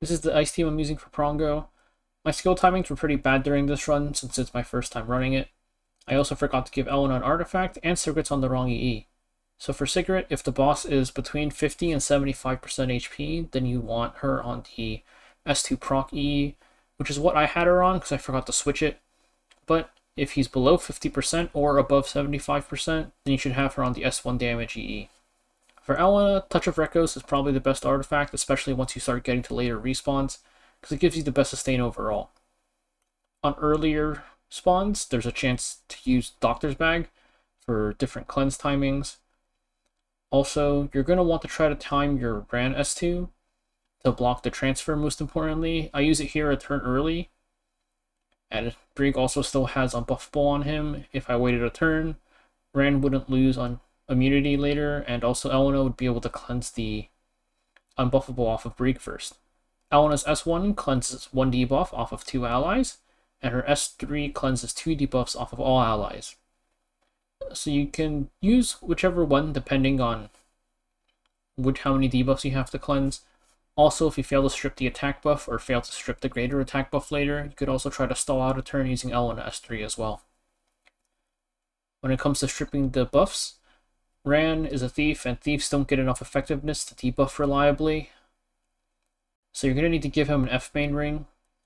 This is the ice team I'm using for Prongo. My skill timings were pretty bad during this run since it's my first time running it. I also forgot to give Elena an artifact, and Sigret's on the wrong EE. So for Sigret, if the boss is between 50 and 75% HP, then you want her on the S2 proc EE, which is what I had her on because I forgot to switch it. But if he's below 50% or above 75%, then you should have her on the S1 damage EE. For Elena, Touch of Rekos is probably the best artifact, especially once you start getting to later respawns, because it gives you the best sustain overall. On earlier spawns, there's a chance to use Doctor's Bag for different cleanse timings. Also, you're going to want to try to time your Ran S2 to block the transfer most importantly. I use it here a turn early, and Brieg also still has Unbuffable on him. If I waited a turn, Ran wouldn't lose on immunity later, and also Elena would be able to cleanse the Unbuffable off of Brieg first. Elena's S1 cleanses 1 debuff off of 2 allies, and her S3 cleanses 2 debuffs off of all allies. So you can use whichever one depending on how many debuffs you have to cleanse. Also, if you fail to strip the attack buff or fail to strip the greater attack buff later, you could also try to stall out a turn using Elena S3 as well. When it comes to stripping the buffs, Ran is a thief, and thieves don't get enough effectiveness to debuff reliably. So you're going to need to give him an F main ring.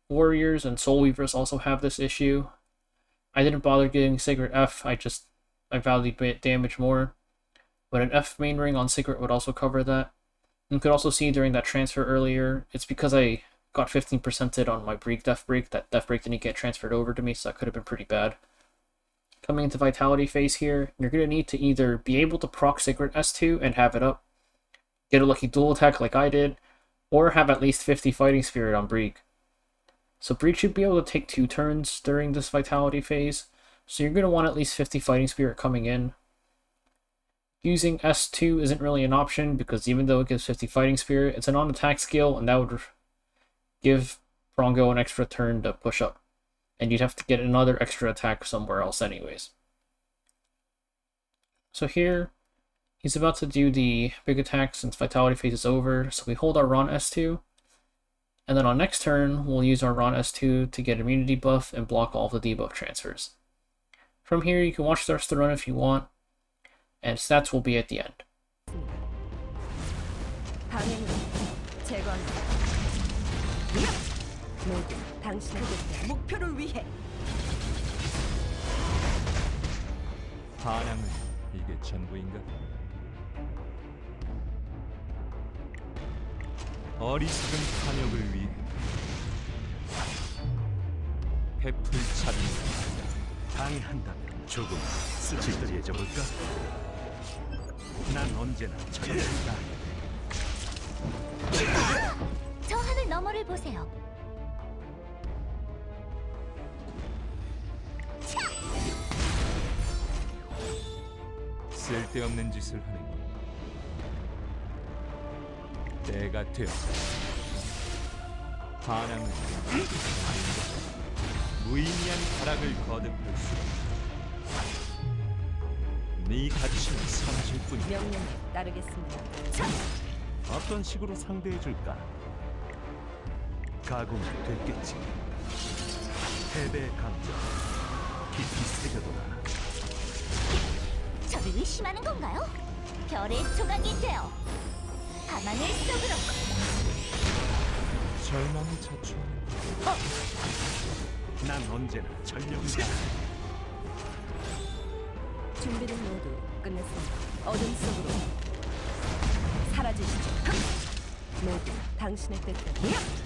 Warriors and Soul Weavers also have this issue. I didn't bother giving Sigret F, I valued damage more. But an F main ring on Sigret would also cover that. You could also see during that transfer earlier, it's because I got 15%ed on my Brieg Death Break, that Death Break didn't get transferred over to me, so that could have been pretty bad. Coming into Vitality phase here, you're going to need to either be able to proc Sigret S2 and have it up, get a lucky dual attack like I did, or have at least 50 Fighting Spirit on Brieg. So Brieg should be able to take 2 turns during this Vitality phase, so you're going to want at least 50 Fighting Spirit coming in. Using S2 isn't really an option because even though it gives 50 Fighting Spirit, it's a non-attack skill, and that would give Prongo an extra turn to push up. And you'd have to get another extra attack somewhere else anyways. So here, he's about to do the big attack since Vitality phase is over, so we hold our Ron S2. And then on next turn, we'll use our Ron S2 to get immunity buff and block all of the debuff transfers. From here, you can watch the rest of the run if you want, and stats will be at the end. 반항은 이게 전부인가? 어리석은 탐욕을 위해 베풀차림이다. 방해한다면 조금 쓰러뜨려져 볼까? 난 언제나 저녁이다. 저 하늘 너머를 보세요. 쓸데없는 짓을 하는 때가 되었다. 반항은 무의미한 타락을 거듭할 수 없다. 네 가치는 사라질 뿐이다. 명령에 따르겠습니다. 어떤 식으로 상대해줄까? 각오는 됐겠지. 패배의 감정 깊이 새겨둬라. 저를 의심하는 건가요? 별의 조각이 되어 가만을 썩으러. 절망이 자초하는 난 언제나 전력이다. 준비는 모두 끝냈습니다. 어둠 속으로 사라지시죠. 모두 당신의 뜻대로.